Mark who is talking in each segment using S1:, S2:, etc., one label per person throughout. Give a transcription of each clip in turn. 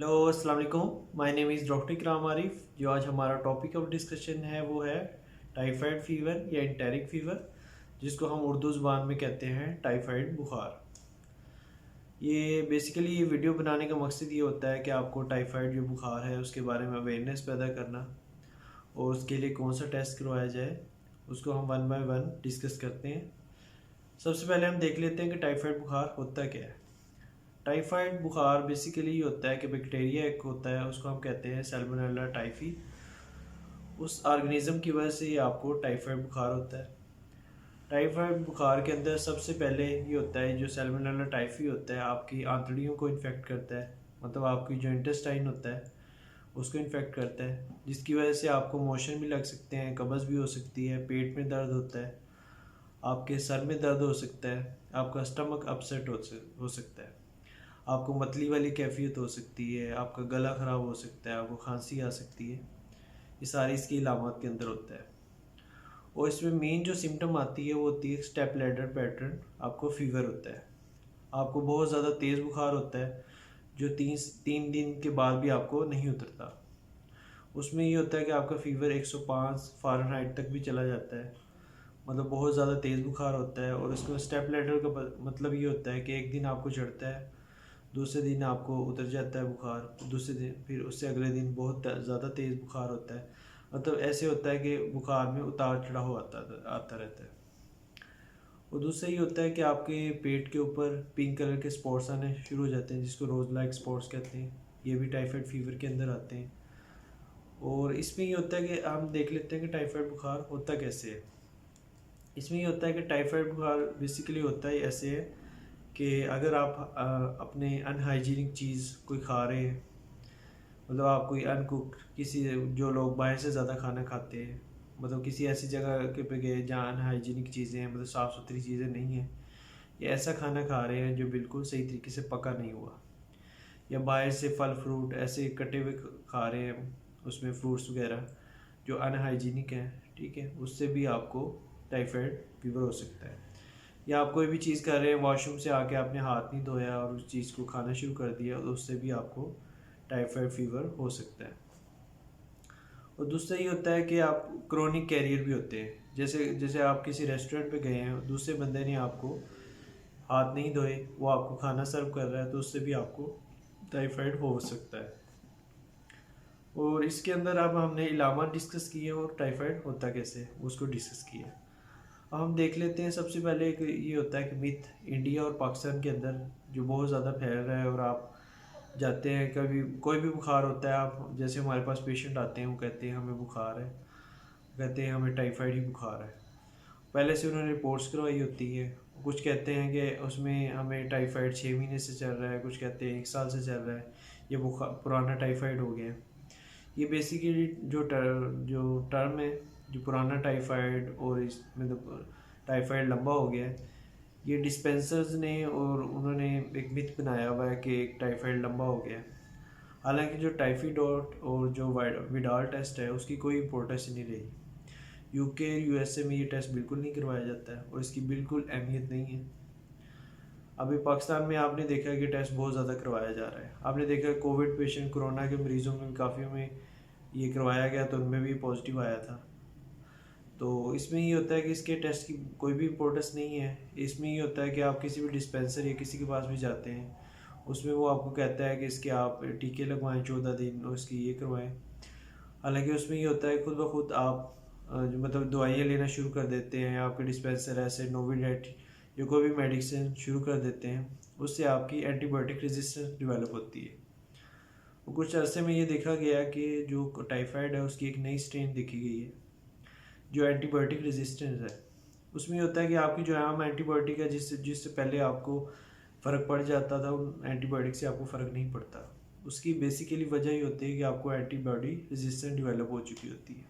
S1: Hello अस्सलाम वालेकुम। My name is doctor इकराम आरिफ। जो आज हमारा टॉपिक ऑफ डिस्कशन है वो है टाइफाइड फीवर या एंटेरिक फीवर, जिसको हम उर्दू ज़ुबान में कहते हैं टाइफाइड बुखार। ये बेसिकली ये वीडियो बनाने का मकसद ये होता है कि आपको टाइफाइड जो बुखार है उसके बारे में अवेयरनेस पैदा करना, और उसके लिए कौन सा टेस्ट करवाया जाए उसको हम वन बाय वन डिस्कस करते हैं। सबसे पहले हम देख लेते हैं कि टाइफाइड बुखार होता क्या है। टाइफाइड बुखार बेसिकली ये होता है कि बैक्टीरिया एक होता है, उसको हम कहते हैं सैल्मोनेला टाइफी। उस ऑर्गेनिज्म की वजह से ये आपको टाइफाइड बुखार होता है। टाइफाइड बुखार के अंदर सबसे पहले ये होता है, जो सैल्मोनेला टाइफी होता है आपकी आंतड़ियों को इन्फेक्ट करता है, मतलब आपकी जो इंटेस्टाइन होता है उसको इन्फेक्ट करता है, जिसकी वजह से आपको मोशन भी लग सकते हैं, कब्ज़ भी हो सकती है, पेट में दर्द होता है, आपके सर में दर्द हो सकता है, आपका स्टमक अपसेट हो सकता है, आपको मतली वाली कैफियत हो सकती है, आपका गला ख़राब हो सकता है, आपको खांसी आ सकती है। ये सारी इसकी इलामात के अंदर होता है। और इसमें मेन जो सिम्टम आती है वो होती है स्टेप लैडर पैटर्न। आपको फीवर होता है, आपको बहुत ज़्यादा तेज़ बुखार होता है जो तीन दिन के बाद भी आपको नहीं उतरता। उसमें ये होता है कि आपका फीवर 105 फ़ारेनहाइट तक भी चला जाता है, मतलब बहुत ज़्यादा तेज़ बुखार होता है। और उसको स्टेप लैडर का मतलब ये होता है कि एक दिन आपको चढ़ता है, दूसरे दिन आपको उतर जाता है बुखार, दूसरे दिन फिर उससे अगले दिन बहुत ज़्यादा तेज़ बुखार होता है। मतलब ऐसे होता है कि बुखार में उतार चढ़ाव आता रहता है। और दूसरा ये होता है कि आपके पेट के ऊपर पिंक कलर के स्पॉट्स आने शुरू हो जाते हैं, जिसको रोज लाइक स्पॉट्स कहते हैं। ये भी टाइफाइड फीवर के अंदर आते हैं। और इसमें ये होता है कि हम देख लेते हैं कि टाइफाइड बुखार होता कैसे है। इसमें ये होता है कि टाइफाइड बुखार बेसिकली होता है ऐसे है कि अगर आप अपने अनहाइजीनिक चीज़ कोई खा रहे हैं, मतलब आप कोई अनकुक किसी, जो लोग बाहर से ज़्यादा खाना खाते हैं, मतलब किसी ऐसी जगह के पे गए जहाँ अनहाइजीनिक चीज़ें हैं, मतलब साफ़ सुथरी चीज़ें नहीं हैं, या ऐसा खाना खा रहे हैं जो बिल्कुल सही तरीके से पका नहीं हुआ, या बाहर से फल फ्रूट ऐसे कटे हुए खा रहे हैं, उसमें फ्रूट्स वगैरह जो अनहाइजीनिक हैं, ठीक है, उससे भी आपको टाइफाइड फीवर हो सकता है। या आप कोई भी चीज़ कर रहे हैं, वॉशरूम से आके आपने हाथ नहीं धोया और उस चीज़ को खाना शुरू कर दिया, तो उससे भी आपको टाइफाइड फीवर हो सकता है। और दूसरा ये होता है कि आप क्रोनिक कैरियर भी होते हैं। जैसे जैसे आप किसी रेस्टोरेंट पे गए हैं, दूसरे बंदे ने आपको हाथ नहीं धोए, वो आपको खाना सर्व कर रहा है, तो उससे भी आपको टाइफाइड हो सकता है। और इसके अंदर अब हमने इलामात डिस्कस किए और टाइफाइड होता कैसे है उसको डिस्कस किया। अब हम देख लेते हैं। सबसे पहले एक ये होता है कि मिथ इंडिया और पाकिस्तान के अंदर जो बहुत ज़्यादा फैल रहा है, और आप जाते हैं कभी कोई भी बुखार होता है, आप जैसे हमारे पास पेशेंट आते हैं, वो कहते हैं हमें बुखार है, कहते हैं हमें टाइफाइड ही बुखार है। पहले से उन्होंने रिपोर्ट्स करवाई होती है। कुछ कहते हैं कि उसमें हमें टाइफाइड 6 महीने से चल रहा है, कुछ कहते हैं 1 साल से चल रहा है, ये बुखार पुराना टाइफाइड हो गया है। ये बेसिकली जो टर्म है, जो पुराना टाइफाइड और इस मतलब टाइफाइड लंबा हो गया है, ये डिस्पेंसर्स ने और उन्होंने एक मिथ बनाया हुआ है कि एक टाइफाइड लंबा हो गया है। हालांकि जो टाइफीडोट और जो विडाल टेस्ट है उसकी कोई इम्पोर्टेंस नहीं रही। यूके यूएसए में ये टेस्ट बिल्कुल नहीं करवाया जाता है और इसकी बिल्कुल अहमियत नहीं है। अभी पाकिस्तान में आपने देखा कि टेस्ट बहुत ज़्यादा करवाया जा रहा है। आपने देखा कोविड पेशेंट, कोरोना के मरीजों में काफ़ी में ये करवाया गया तो उनमें भी पॉजिटिव आया था। तो इसमें ये होता है कि इसके टेस्ट की कोई भी इम्पोर्टेंस नहीं है। इसमें ये होता है कि आप किसी भी डिस्पेंसर या किसी के पास भी जाते हैं, उसमें वो आपको कहता है कि इसके आप टीके लगवाएं 14 दिन और इसकी ये करवाएं। हालांकि उसमें ये होता है खुद ब खुद आप जो मतलब दवाइयाँ लेना शुरू कर देते हैं, आपके डिस्पेंसर ऐसे नोविडेट या कोई भी मेडिसिन शुरू कर देते हैं, उससे आपकी एंटीबायोटिक रेजिस्टेंस डेवलप होती है। और कुछ अरसे में ये देखा गया कि जो टाइफाइड है उसकी एक नई स्ट्रेन देखी गई है जो एंटीबायोटिक रेजिस्टेंस है। उसमें ये होता है कि आपकी जो आम एंटीबायोटिक है जिससे जिससे पहले आपको फ़र्क पड़ जाता था, उन एंटीबायोटिक से आपको फ़र्क नहीं पड़ता। उसकी बेसिकली वजह ये होती है कि आपको एंटीबॉडी रेजिस्टेंस डेवलप हो चुकी होती है।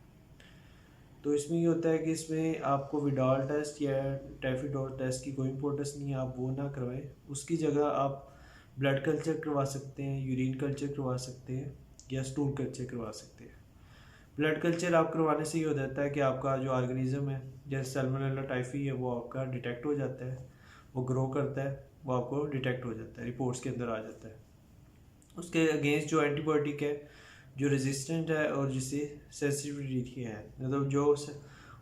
S1: तो इसमें ये होता है कि इसमें आपको विडाल टेस्ट या टाइफाइड टेस्ट की कोई इंपॉर्टेंस नहीं है, आप वो ना करवाएं। उसकी जगह आप ब्लड कल्चर करवा सकते हैं, यूरिन कल्चर करवा सकते हैं, या स्टूल कल्चर करवा सकते हैं। ब्लड कल्चर आप करवाने से ये हो जाता है कि आपका जो ऑर्गेनिज्म है, जैसे सैल्मोनेला टाइफी है, वो आपका डिटेक्ट हो जाता है, वो ग्रो करता है, वो आपको डिटेक्ट हो जाता है, रिपोर्ट्स के अंदर आ जाता है। उसके अगेंस्ट जो एंटीबायोटिक है जो रेजिस्टेंट है और जिससे सेंसिटिविटी है, मतलब जो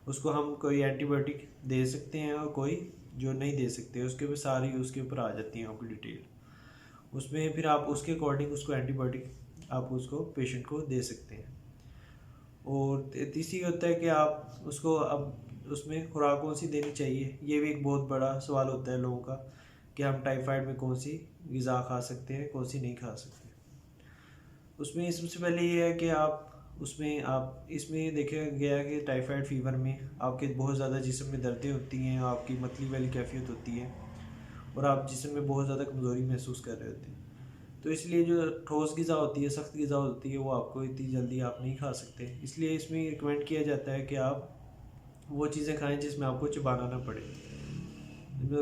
S1: उसको हम कोई एंटीबायोटिक दे सकते हैं और कोई जो नहीं दे सकते, उसके ऊपर सारी उसके ऊपर आ जाती है आपकी डिटेल। उसमें फिर आप उसके अकॉर्डिंग उसको एंटीबायोटिक आप उसको पेशेंट को दे सकते हैं। और तीसरी होता है कि आप उसको अब उसमें खुराक कौन सी देनी चाहिए, ये भी एक बहुत बड़ा सवाल होता है लोगों का कि हम टाइफाइड में कौन सी ग़िज़ा खा सकते हैं, कौन सी नहीं खा सकते। उसमें सबसे पहले ये है कि आप इसमें देखा गया है कि टाइफाइड फीवर में आपके बहुत ज़्यादा जिस्म में दर्दें होती हैं, आपकी मतली वाली कैफियत होती है और आप जिस्म में बहुत ज़्यादा कमज़ोरी महसूस कर रहे होते हैं। तो इसलिए जो ठोस ग़िज़ा होती है, सख्त ग़िज़ा होती है, वो आपको इतनी जल्दी आप नहीं खा सकते। इसलिए इसमें रिकमेंड किया जाता है कि आप वो चीज़ें खाएं जिसमें आपको चबाना ना पड़े।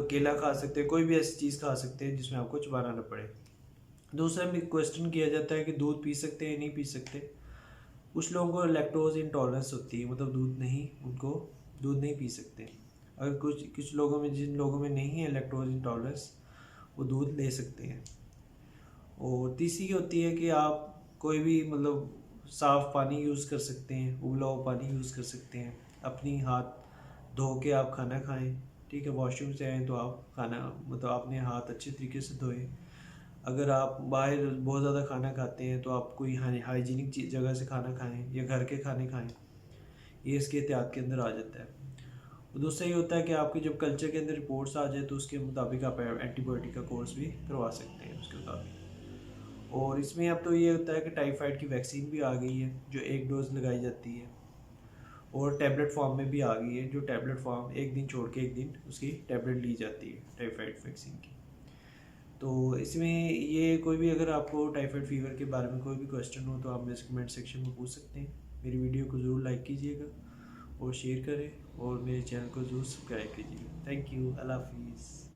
S1: केला खा सकते हैं, कोई भी ऐसी चीज़ खा सकते हैं जिसमें आपको चबाना ना पड़े। दूसरा भी क्वेश्चन किया जाता है कि दूध पी सकते हैं नहीं पी सकते। कुछ लोगों को लैक्टोज इंटॉलरेंस होती है, मतलब उनको दूध नहीं पी सकते। अगर कुछ लोगों में, जिन लोगों में नहीं है लैक्टोज इंटॉलरेंस, वो दूध ले सकते हैं। और तीसरी होती है कि आप कोई भी मतलब साफ़ पानी यूज़ कर सकते हैं, उबला हुआ पानी यूज़ कर सकते हैं। अपनी हाथ धो के आप खाना खाएं, ठीक है। वॉशरूम से आएँ तो आप खाना मतलब अपने हाथ अच्छे तरीके से धोएं। अगर आप बाहर बहुत ज़्यादा खाना खाते हैं तो आप कोई हाइजीनिक जगह से खाना खाएं या घर के खाने खाएं, ये इसके एहतियात के अंदर आ जाता है। और दूसरा ये होता है कि आपकी जब कल्चर के अंदर रिपोर्ट्स आ जाए तो उसके मुताबिक आप एंटीबायोटिक का कोर्स भी करवा सकते हैं उसके मुताबिक। और इसमें अब तो ये होता है कि टाइफाइड की वैक्सीन भी आ गई है जो 1 डोज़ लगाई जाती है, और टैबलेट फॉर्म में भी आ गई है जो टैबलेट फॉर्म एक दिन छोड़ के एक दिन उसकी टैबलेट ली जाती है टाइफाइड वैक्सीन की। तो इसमें ये कोई भी अगर आपको टाइफाइड फीवर के बारे में कोई भी क्वेश्चन हो तो आप मेरे कमेंट सेक्शन में पूछ सकते हैं। मेरी वीडियो को ज़रूर लाइक कीजिएगा और शेयर करें और मेरे चैनल को ज़रूर सब्सक्राइब कीजिएगा। Thank you. अल्लाह हाफिज़।